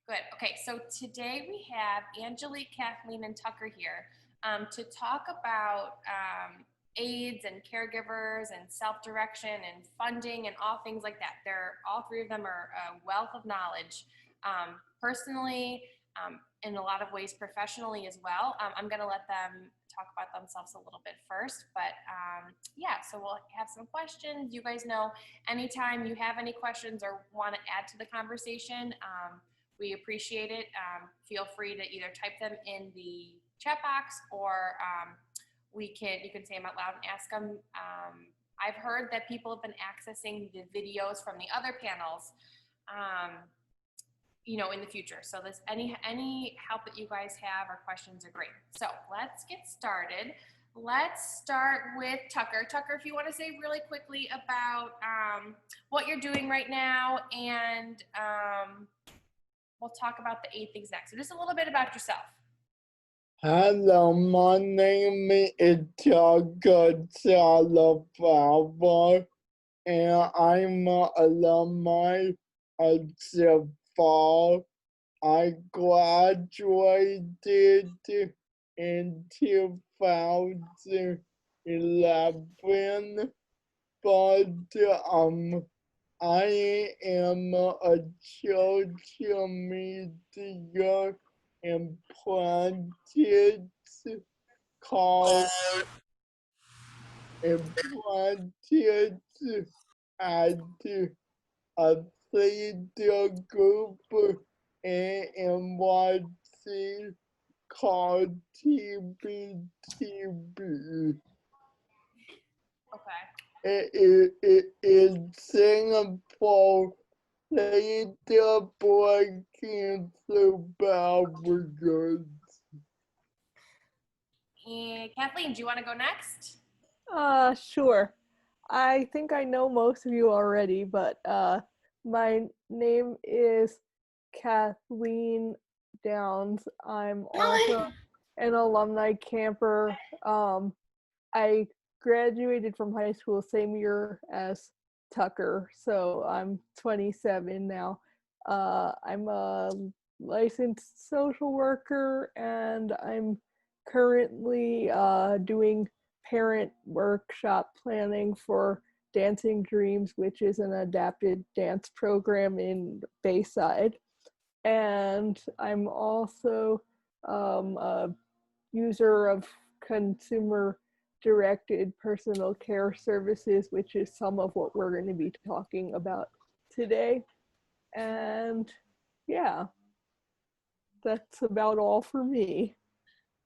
Good. Okay, so today we have Angelique, Kathleen, and Tucker here to talk about aides and caregivers and self-direction and funding and all things like that. All three of them are a wealth of knowledge, personally, in a lot of ways professionally as well. I'm going to let them talk about themselves a little bit first, but yeah, so we'll have some questions. You guys know, anytime you have any questions or want to add to the conversation, we appreciate it. Feel free to either type them in the chat box or you can say them out loud and ask them. I've heard that people have been accessing the videos from the other panels, in the future. So any help that you guys have or questions are great. So let's get started. Let's start with Tucker. Tucker, if you want to say really quickly about what you're doing right now, and we'll talk about the 8 things next. So just a little bit about yourself. Hello, my name is Tucker Salafava, and I'm an alumni of the fall. I graduated in 2011, but I am a social media and practice called practice at a theater group in NYC called TBTB. Okay. It is Singapore theater breaking through barriers. And Kathleen, do you want to go next? Sure. I think I know most of you already, but my name is Kathleen Downs. I'm also an alumni camper. I graduated from high school same year as Tucker, so I'm 27 now. I'm a licensed social worker, and I'm currently doing parent workshop planning for Dancing Dreams, which is an adapted dance program in Bayside. And I'm also a user of consumer directed personal care services, which is some of what we're going to be talking about today. And yeah, that's about all for me.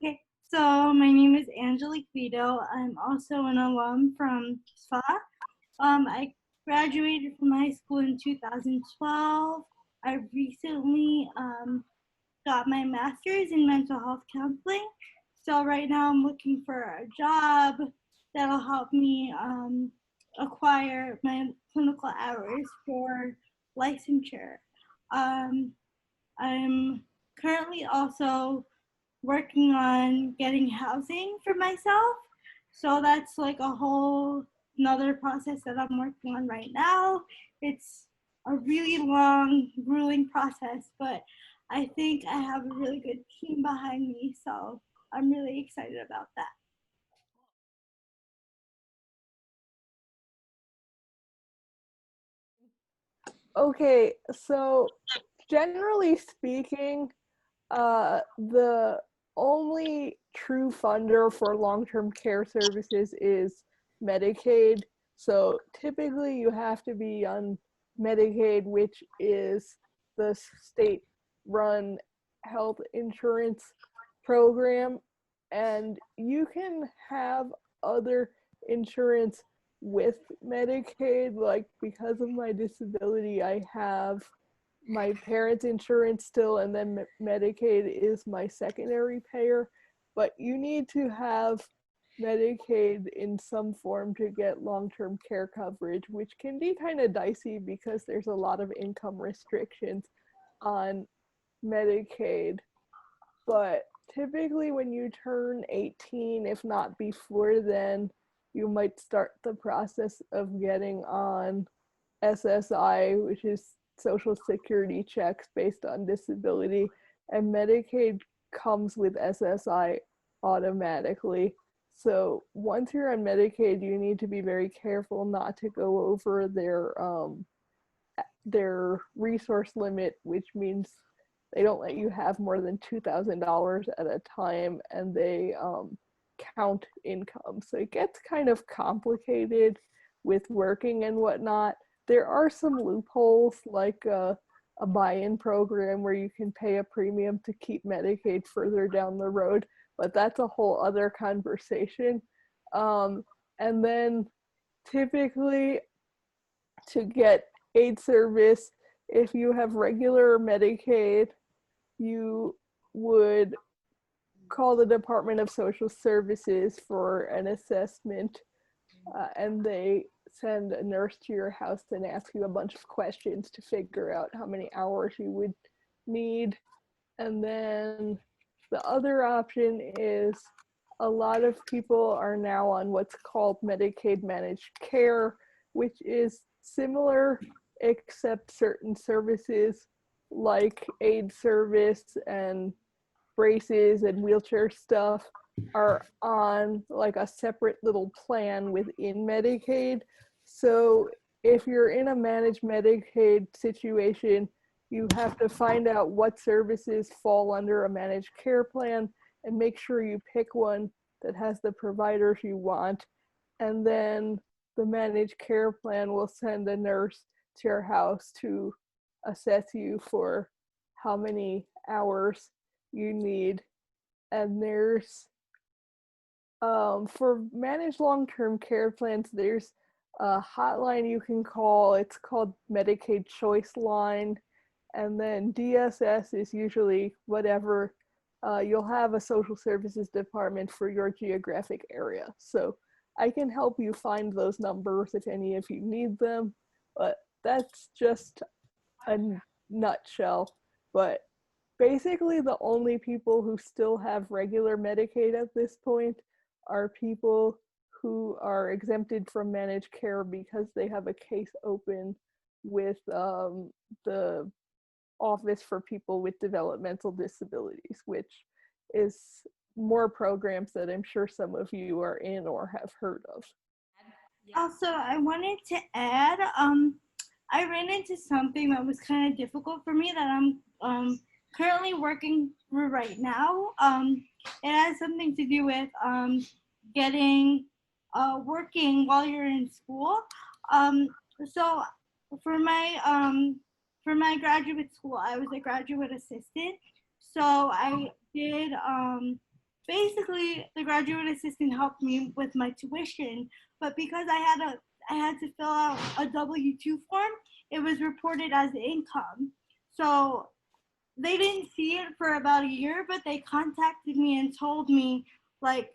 Okay, so my name is Angelique Vito. I'm also an alum from SPA. I graduated from high school in 2012. I recently got my master's in mental health counseling. So right now I'm looking for a job that'll help me acquire my clinical hours for licensure. I'm currently also working on getting housing for myself. So that's like a whole another process that I'm working on right now. It's a really long, grueling process, but I think I have a really good team behind me. So I'm really excited about that. Okay, so generally speaking, the only true funder for long-term care services is Medicaid. So typically you have to be on Medicaid, which is the state-run health insurance program, and you can have other insurance with Medicaid. Like, because of my disability, I have my parents' insurance still, and then Medicaid is my secondary payer. But you need to have Medicaid in some form to get long-term care coverage, which can be kind of dicey because there's a lot of income restrictions on Medicaid. But typically when you turn 18, if not before then, you might start the process of getting on SSI, which is Social Security checks based on disability, and Medicaid comes with SSI automatically. So once you're on Medicaid, you need to be very careful not to go over their resource limit, which means they don't let you have more than $2,000 at a time, and they count income. So it gets kind of complicated with working and whatnot. There are some loopholes, like a buy-in program where you can pay a premium to keep Medicaid further down the road, but that's a whole other conversation. And then typically to get aid service, if you have regular Medicaid, you would call the Department of Social Services for an assessment, and they send a nurse to your house and ask you a bunch of questions to figure out how many hours you would need. And then the other option is a lot of people are now on what's called Medicaid managed care, which is similar, except certain services like aid service and braces and wheelchair stuff are on like a separate little plan within Medicaid. So if you're in a managed Medicaid situation, you have to find out what services fall under a managed care plan and make sure you pick one that has the providers you want. And then the managed care plan will send a nurse to your house to assess you for how many hours you need. And there's for managed long-term care plans, there's a hotline you can call. It's called Medicaid Choice Line. And then DSS is usually whatever. You'll have a social services department for your geographic area. So I can help you find those numbers if any of you need them, but that's just a nutshell. But basically the only people who still have regular Medicaid at this point are people who are exempted from managed care because they have a case open with the Office for People with Developmental Disabilities, which is more programs that I'm sure some of you are in or have heard of. Also, I wanted to add, I ran into something that was kind of difficult for me that I'm currently working through right now. It has something to do with getting working while you're in school. So for my graduate school, I was a graduate assistant. So I did basically the graduate assistant helped me with my tuition, but because I had to fill out a W-2 form, it was reported as income. So they didn't see it for about a year, but they contacted me and told me like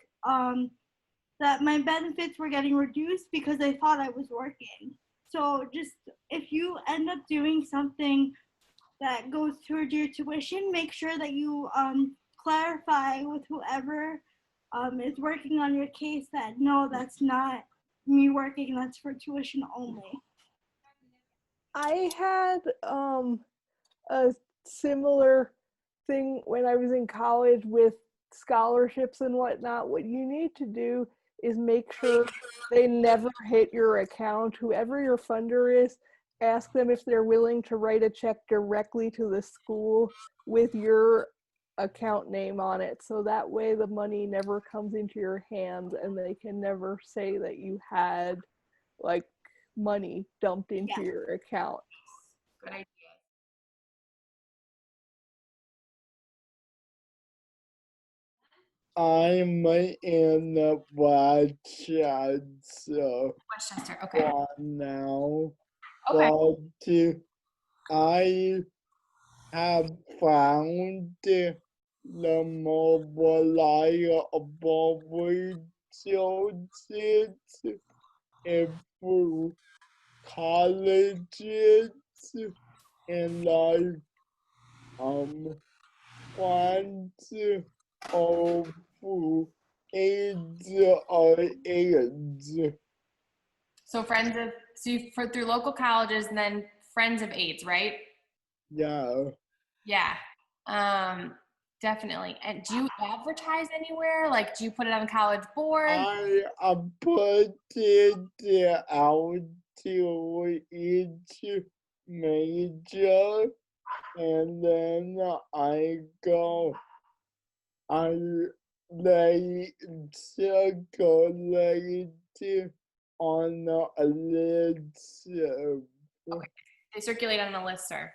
that my benefits were getting reduced because they thought I was working. So just if you end up doing something that goes towards your tuition, make sure that you clarify with whoever is working on your case that no, that's not me working, that's for tuition only. I had a similar thing when I was in college with scholarships and whatnot. What you need to do is make sure they never hit your account. Whoever your funder is, ask them if they're willing to write a check directly to the school with your account name on it. So that way the money never comes into your hands and they can never say that you had like money dumped into your account. Good idea. I'm in the chat, so Westchester. Okay. for now. Okay. But I have found the mobilizable resources for colleges and like funds of AIDS. So through local colleges and then Friends of AIDS, right? Yeah. Yeah. Definitely. And do you advertise anywhere? Like, do you put it on college board? I put it out to each major, and then I they circulate on a list. Okay. They circulate on the listserv.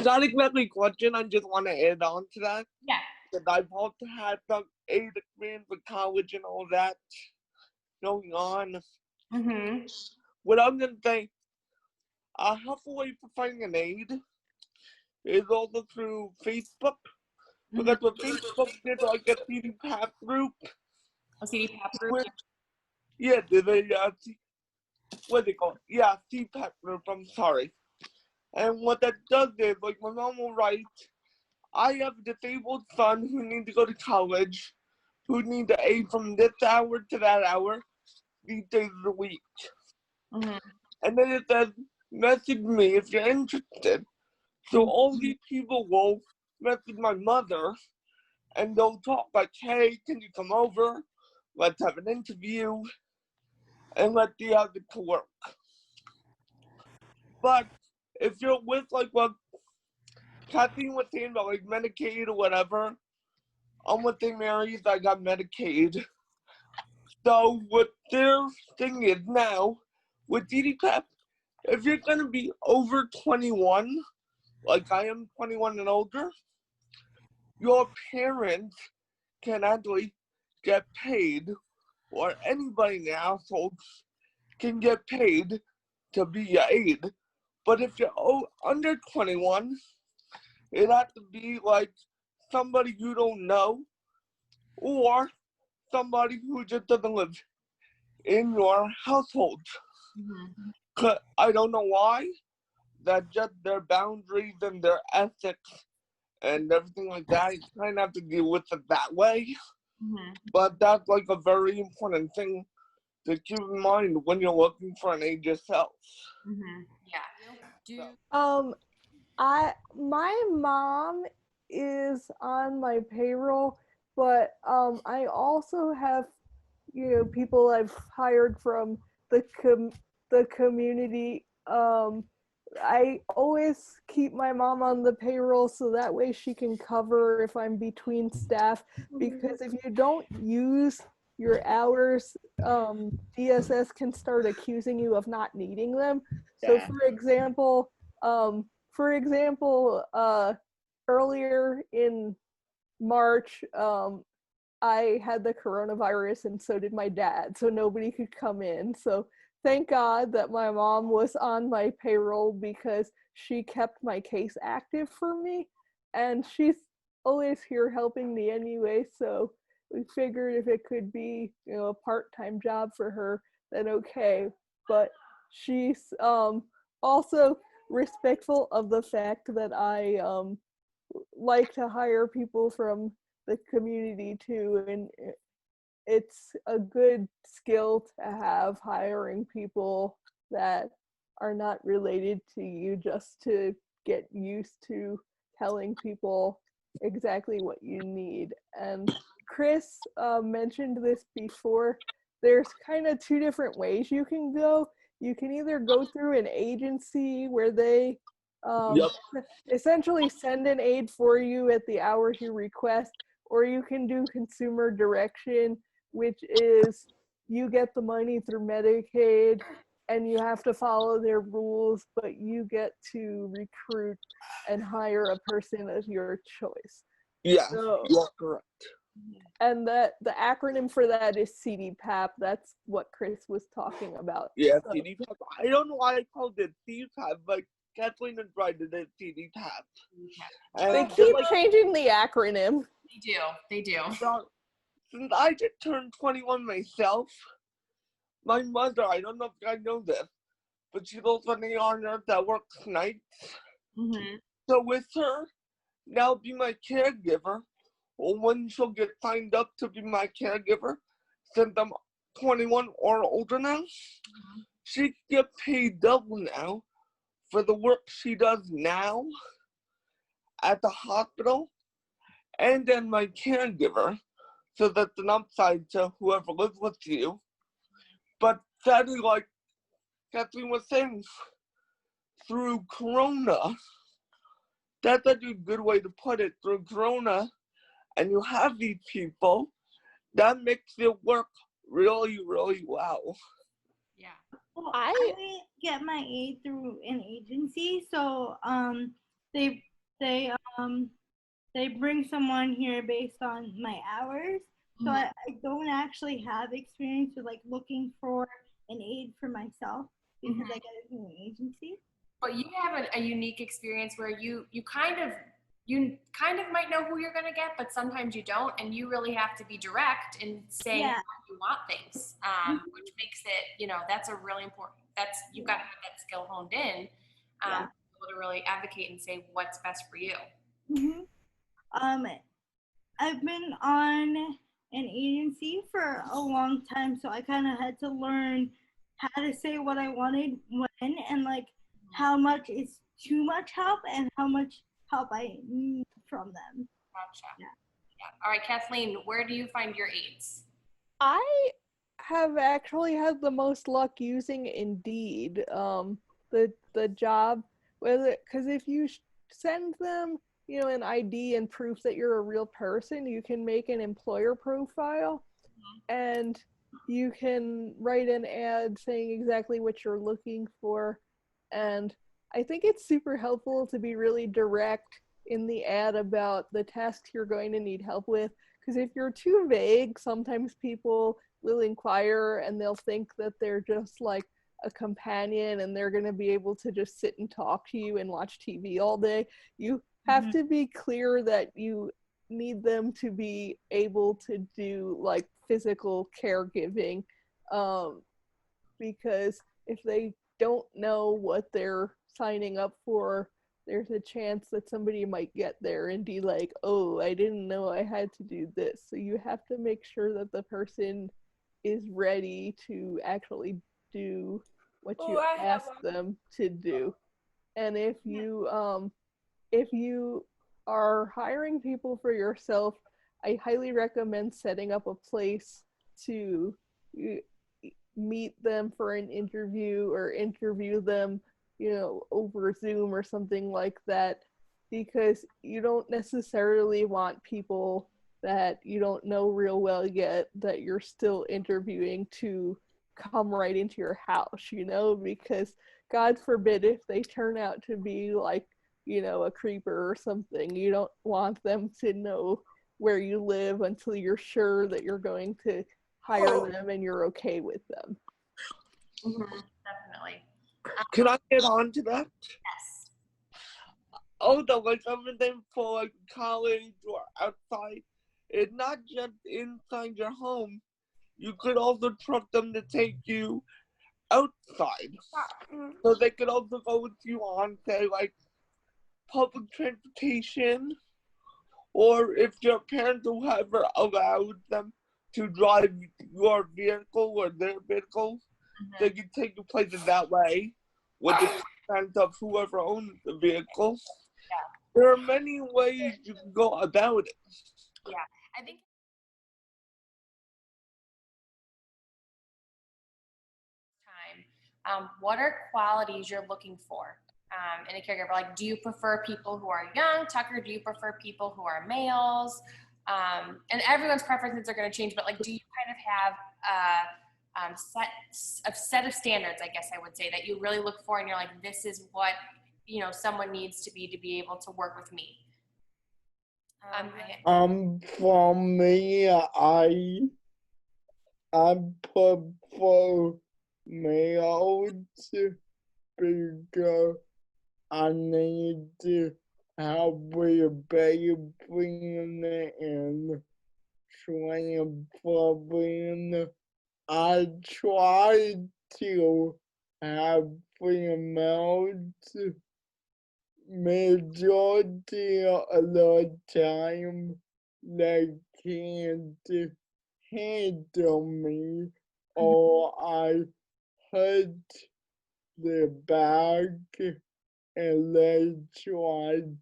Not exactly a question, I just want to add on to that. Yeah. That I've also had the aid experience with college and all that going on. Mm-hmm. What I'm going to say, a helpful way for finding an aid is also through Facebook. Because with Facebook, there's like a CDPAP group. A CDPAP group? Which, yeah, there's a, what do they call it? Yeah, CPAP group, I'm sorry. And what that does is, like my mom will write, I have a disabled son who needs to go to college, who need to aid from this hour to that hour, these days of the week. Mm-hmm. And then it says, message me if you're interested. So all these people will message my mother, and they'll talk like, hey, can you come over? Let's have an interview, and let's see how it can work. But if you're with like what Kathleen was saying about like Medicaid or whatever, I'm with St. Mary's, I got Medicaid. So what their thing is now, with DDPEP, if you're gonna be over 21, like I am 21 and older, your parents can actually get paid, or anybody in the household can get paid to be your aide. But if you're under 21, it has to be like somebody you don't know, or somebody who just doesn't live in your household. Mm-hmm. I don't know why. That just their boundaries and their ethics and everything like that. You kind of have to deal with it that way. Mm-hmm. But that's like a very important thing to keep in mind when you're looking for an aid yourself. Mm-hmm. Yeah. My mom is on my payroll, but I also have, people I've hired from the community. I always keep my mom on the payroll so that way she can cover if I'm between staff, because if you don't use your hours, DSS can start accusing you of not needing them. So Yeah. for example, earlier in March, I had the coronavirus and so did my dad, so nobody could come in. So thank God that my mom was on my payroll because she kept my case active for me, and she's always here helping me anyway. So we figured if it could be, a part-time job for her, then okay. But she's also respectful of the fact that I like to hire people from the community too, and it's a good skill to have, hiring people that are not related to you, just to get used to telling people exactly what you need. And Chris mentioned this before. There's kind of two different ways you can go. You can either go through an agency where they essentially send an aid for you at the hours you request, or you can do consumer direction, which is you get the money through Medicaid and you have to follow their rules, but you get to recruit and hire a person of your choice. Yeah, So, you're correct. and the acronym for that is CDPAP. That's what Chris was talking about. Yeah, So, CDPAP. I don't know why I called it CDPAP, but Kathleen and Brian did it CDPAP. they keep changing the acronym. They do. So, since I just turned 21 myself, my mother, I don't know if you guys know this, but she's also an ER nurse that works nights. Mm-hmm. So with her now be my caregiver, or when she'll get signed up to be my caregiver, since I'm 21 or older now, she can get paid double now for the work she does now at the hospital, and then my caregiver, so that's an upside to whoever lives with you. But sadly, like Kathleen was saying, through Corona, that's a good way to put it, through Corona, and you have these people, that makes it work really, really well. Yeah. Well, I- I get my aid through an agency, so they they they bring someone here based on my hours. So I don't actually have experience with like looking for an aid for myself because I get it through an agency. But you have a unique experience where you kind of might know who you're going to get, but sometimes you don't, and you really have to be direct in saying Yeah. how you want things, which makes it, that's a really important. You've got to have that skill honed in, Yeah. to really advocate and say what's best for you. hmm I've been on an agency for a long time, so I kind of had to learn how to say what I wanted when, and like how much is too much help and how much help I need from them. Gotcha. Yeah. All right, Kathleen, where do you find your aids? I have actually had the most luck using Indeed. The job, whether because if you send them, an ID and proof that you're a real person, you can make an employer profile, and you can write an ad saying exactly what you're looking for. And I think it's super helpful to be really direct in the ad about the tasks you're going to need help with. Because if you're too vague, sometimes people will inquire and they'll think that they're just like a companion and they're going to be able to just sit and talk to you and watch TV all day. You have to be clear that you need them to be able to do like physical caregiving, because if they don't know what they're signing up for, there's a chance that somebody might get there and be like, oh, I didn't know I had to do this. So you have to make sure that the person is ready to actually do what you ask them to do. And if you are hiring people for yourself, I highly recommend setting up a place to meet them for an interview or interview them, over Zoom or something like that, because you don't necessarily want people that you don't know real well yet that you're still interviewing to come right into your house, because God forbid if they turn out to be like, a creeper or something. You don't want them to know where you live until you're sure that you're going to hire them and you're okay with them. Definitely. Can I get on to that? Yes. Also, like everything for like college or outside, it's not just inside your home. You could also trust them to take you outside. So they could also go with you on, say, like, public transportation, or if your parents will ever allowed them to drive your vehicle or their vehicle, they can take you places that way with the consent of whoever owns the vehicle. Yeah. There are many ways you can go about it. Yeah, I think what are qualities you're looking for in a caregiver? Like, do you prefer people who are young? Tucker, do you prefer people who are males? And everyone's preferences are going to change, but like, do you kind of have a set of standards, I guess I would say, that you really look for and you're like, this is what, someone needs to be able to work with me? For me, I prefer males because I need to have a baby and traveling. I try to have females majority of the time. They can't handle me or I hurt their back and they tried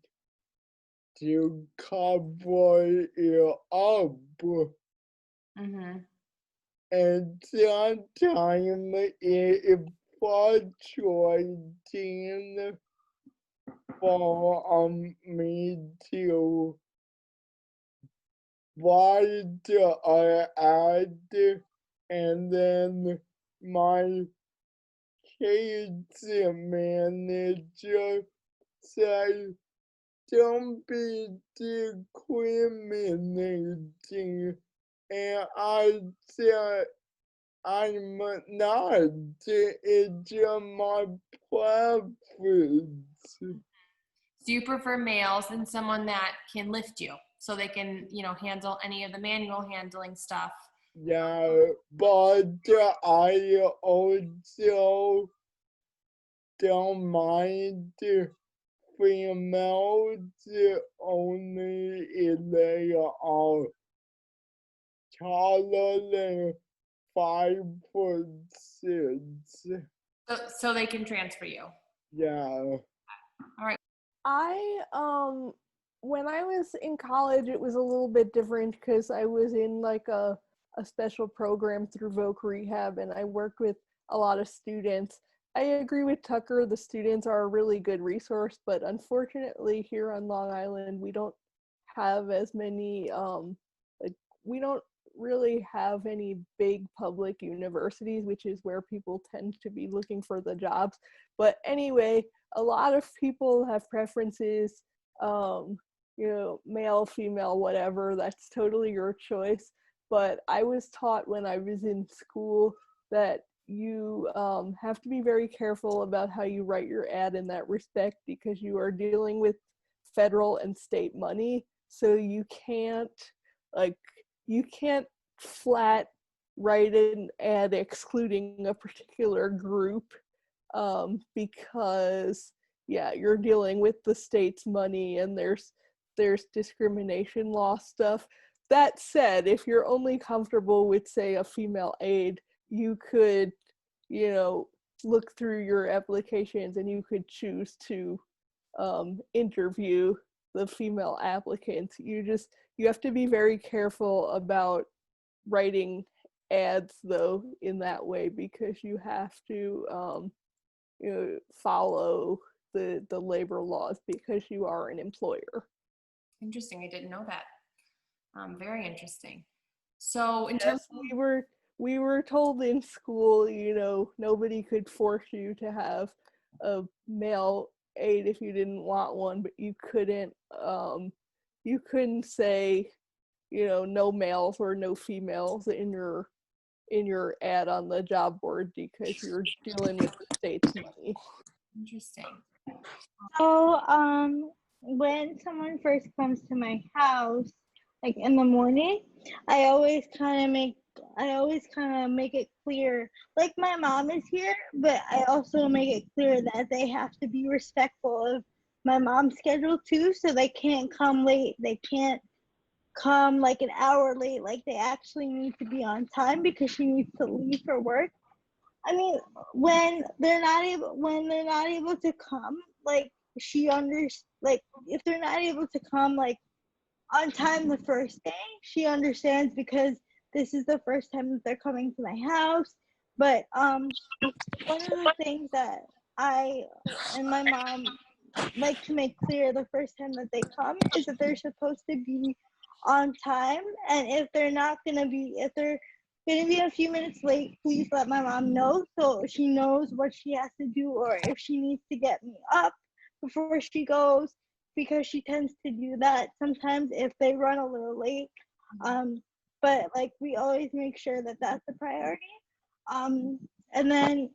to cover it up. Mm-hmm. And sometimes it frustrating for me to write an ad, and then my case manager said, "Don't be discriminating," and I said, "I'm not. It's just my preference." So you prefer males and someone that can lift you so they can, you know, handle any of the manual handling stuff. Yeah, but I also don't mind females only if they are taller than 5'6". So they can transfer you. Yeah. I when I was in college, it was a little bit different because I was in like a special program through Voc Rehab, and I worked with a lot of students. I agree with Tucker, the students are a really good resource, but unfortunately here on Long Island, we don't have as many like we don't really have any big public universities, which is where people tend to be looking for the jobs. But anyway, a lot of people have preferences, you know, male, female, whatever. That's totally your choice. But I was taught when I was in school that you have to be very careful about how you write your ad in that respect, because you are dealing with federal and state money. So you can't flat write an ad excluding a particular group, because yeah, you're dealing with the state's money, and there's discrimination law stuff. That said, if you're only comfortable with, say, a female aide, you could, you know, look through your applications and you could choose to interview the female applicants. You have to be very careful about writing ads though in that way, because you have to you know, follow the labor laws because you are an employer. Interesting. I didn't know that. Very interesting. So in terms Yes, we were told in school, you know, nobody could force you to have a male aide if you didn't want one, but you couldn't say, you know, no males or no females in your ad on the job board because you're dealing with the state's money. interesting. So, when someone first comes to my house, like in the morning, I always kind of make it clear, like my mom is here, but I also make it clear that they have to be respectful of my mom's schedule too, so they can't come late. They can't come like an hour late. Like they actually need to be on time because she needs to leave for work. I mean, when they're not able to come, like like if they're not able to come like on time the first day, she understands because this is the first time that they're coming to my house. But one of the things that I and my mom like to make clear the first time that they come is that they're supposed to be on time, and if they're gonna be a few minutes late, please let my mom know so she knows what she has to do, or if she needs to get me up before she goes, because she tends to do that sometimes if they run a little late. But like we always make sure that that's a priority. And then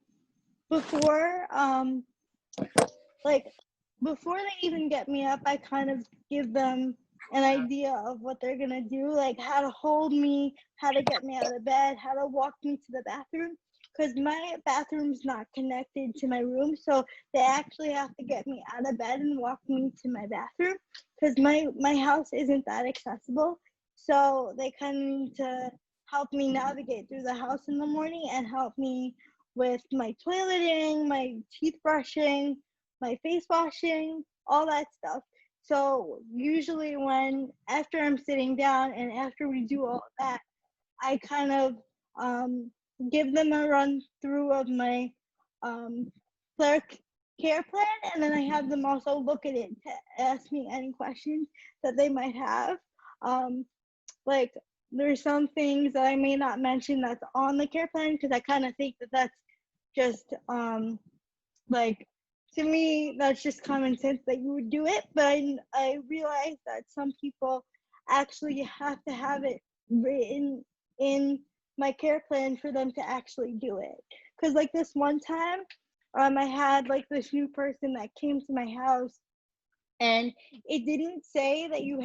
before like before they even get me up, I kind of give them an idea of what they're gonna do, like how to hold me, how to get me out of bed, how to walk me to the bathroom, because my bathroom's not connected to my room, so they actually have to get me out of bed and walk me to my bathroom, because my house isn't that accessible. So they kind of need to help me navigate through the house in the morning and help me with my toileting, my teeth brushing, my face washing, all that stuff. So usually after I'm sitting down and after we do all that, I kind of um, give them a run through of my um, care plan, and then I have them also look at it to ask me any questions that they might have. Um, like there's some things that I may not mention that's on the care plan because I kind of think that that's just like to me that's just common sense that you would do it, but I realize that some people actually have to have it written in my care plan for them to actually do it. Because like this one time I had like this new person that came to my house, and it didn't say that you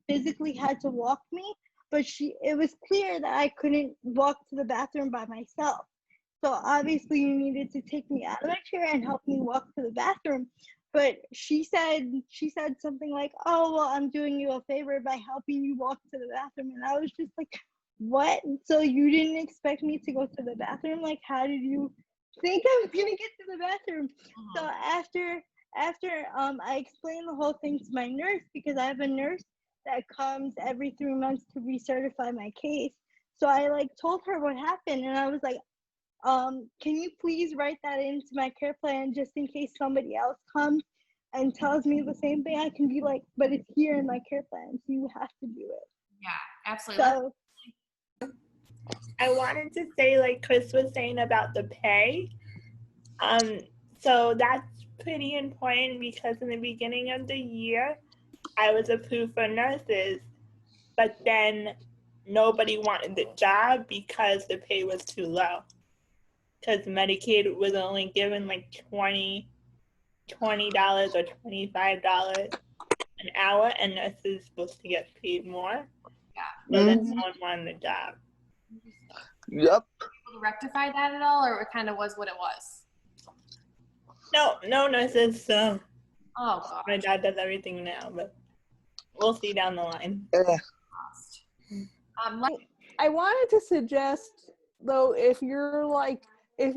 physically had to walk me, but it was clear that I couldn't walk to the bathroom by myself. So obviously you needed to take me out of my chair and help me walk to the bathroom. But she said something like, "Oh, well, I'm doing you a favor by helping you walk to the bathroom." And I was just like, "What? So you didn't expect me to go to the bathroom? Like, how did you think I was gonna get to the bathroom?" So after I explained the whole thing to my nurse, because I have a nurse that comes every 3 months to recertify my case. So I like told her what happened, and I was like, can you please write that into my care plan just in case somebody else comes and tells me the same thing? I can be like, but it's here in my care plan, so you have to do it. Yeah, absolutely. So I wanted to say, like Chris was saying about the pay, so that's pretty important because in the beginning of the year, I was approved for nurses, but then nobody wanted the job because the pay was too low. Because Medicaid was only given like $20 or $25 an hour, and nurses supposed to get paid more. Yeah. So then no one wanted the job. Yep. To rectify that at all, or it kind of was what it was? No nurses. So Oh god. my dad does everything now, but we'll see down the line. I wanted to suggest though, if you're like a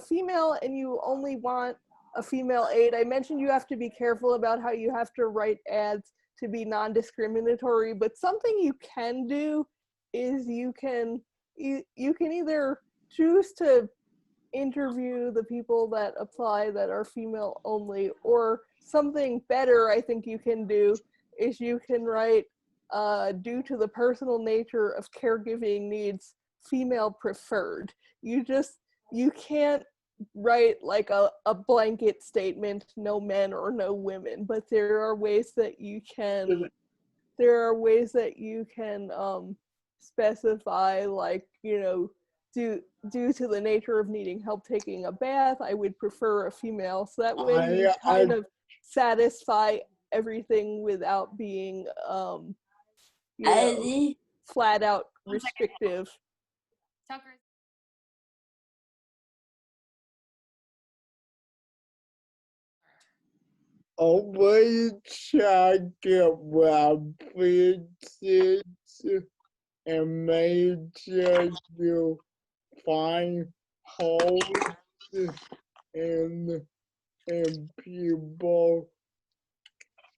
female and you only want a female aide, I mentioned you have to be careful about how you have to write ads to be non-discriminatory, but something you can do is you can either choose to interview the people that apply that are female only, or something better I think you can do is you can write due to the personal nature of caregiving needs, female preferred. You can't write like a blanket statement, no men or no women, but there are ways that you can specify, like, due to the nature of needing help taking a bath, I would prefer a female. So that way you kind of satisfy everything without being flat out restrictive. Tucker. Always check references and make sure you find holes in people.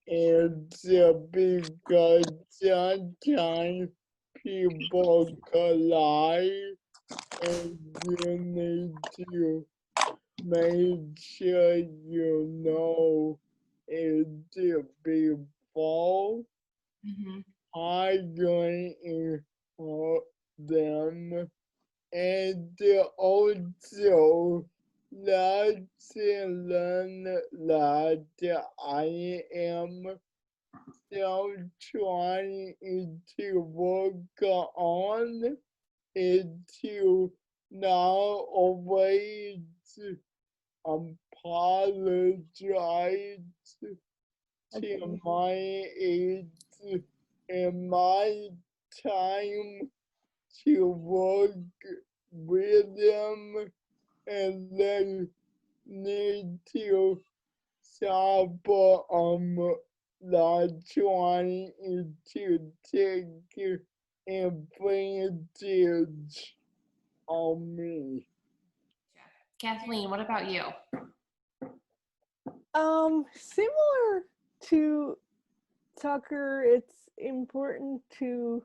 It's because sometimes people collide, and you need to make sure you know it before hiring them. And also lesson learned that I am still trying to work on is to not always apologize to my aides and my time to work with them, and they need to stop not trying to take advantage of me. Kathleen, what about you? Similar to Tucker, it's important to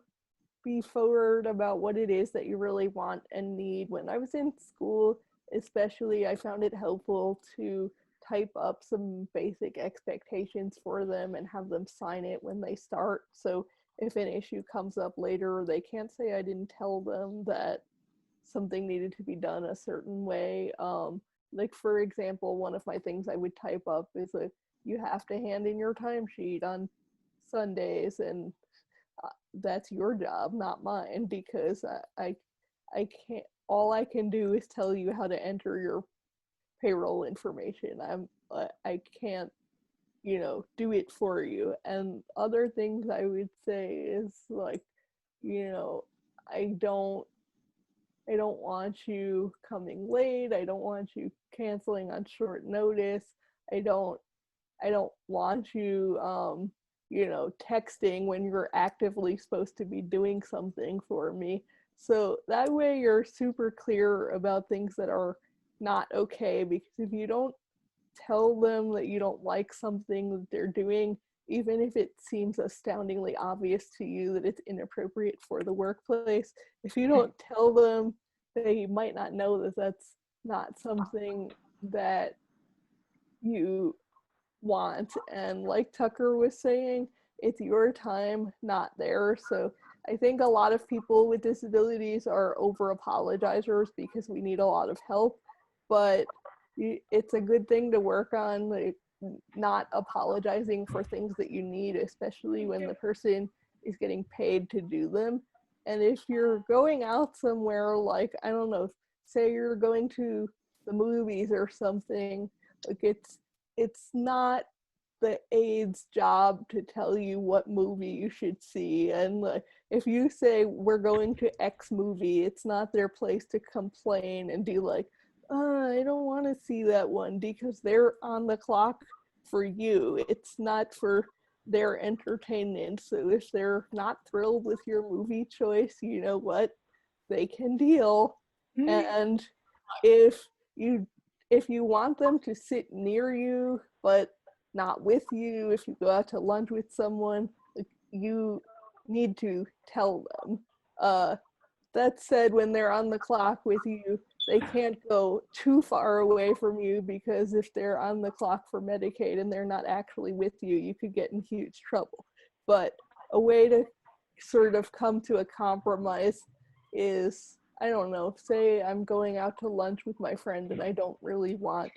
be forward about what it is that you really want and need. When I was in school, especially, I found it helpful to type up some basic expectations for them and have them sign it when they start. So if an issue comes up later, they can't say I didn't tell them that something needed to be done a certain way. Like for example, one of my things I would type up is you have to hand in your timesheet on Sundays, and that's your job, not mine, because I can't. All I can do is tell you how to enter your payroll information. I can't, do it for you. And other things I would say is like, you know, I don't want you coming late. I don't want you canceling on short notice. I don't want you texting when you're actively supposed to be doing something for me. So that way you're super clear about things that are not okay, because if you don't tell them that you don't like something that they're doing, even if it seems astoundingly obvious to you that it's inappropriate for the workplace, if you don't tell them, they might not know that that's not something that you want. And like Tucker was saying, it's your time, not theirs. So I think a lot of people with disabilities are over apologizers because we need a lot of help, but it's a good thing to work on, like not apologizing for things that you need, especially when the person is getting paid to do them. And if you're going out somewhere, like, I don't know, say you're going to the movies or something, like it's not the aide's job to tell you what movie you should see. And if you say we're going to X movie, it's not their place to complain and be like, I don't want to see that one, because they're on the clock for you. It's not for their entertainment. So if they're not thrilled with your movie choice, you know what? They can deal. And if you want them to sit near you but not with you, if you go out to lunch with someone, you need to tell them. That said, when they're on the clock with you, they can't go too far away from you, because if they're on the clock for Medicaid and they're not actually with you, you could get in huge trouble. But a way to sort of come to a compromise is, I don't know, say I'm going out to lunch with my friend and I don't really want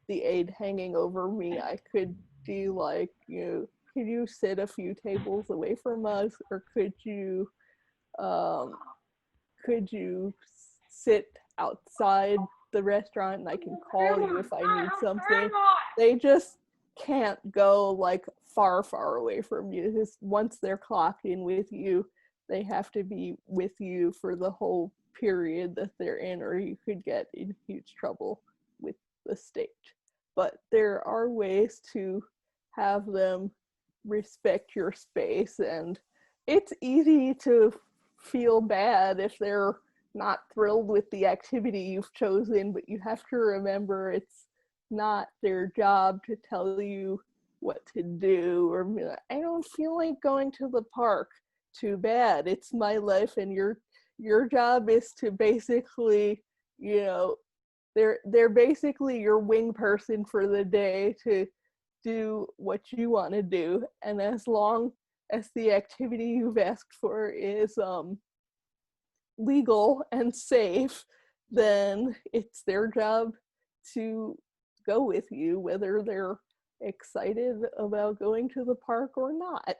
the aide hanging over me. I could be like, could you sit a few tables away from us, or could you sit outside the restaurant and I can call you if I need something? They just can't go like far away from you, because once they're clocked in with you, they have to be with you for the whole period that they're in, or you could get in huge trouble with the state. But there are ways to have them respect your space, and it's easy to feel bad if they're not thrilled with the activity you've chosen, but you have to remember it's not their job to tell you what to do, or be like, I don't feel like going to the park. Too bad, it's my life, and your job is to basically, they're basically your wing person for the day to do what you want to do. And as long as the activity you've asked for is legal and safe, then it's their job to go with you, whether they're excited about going to the park or not.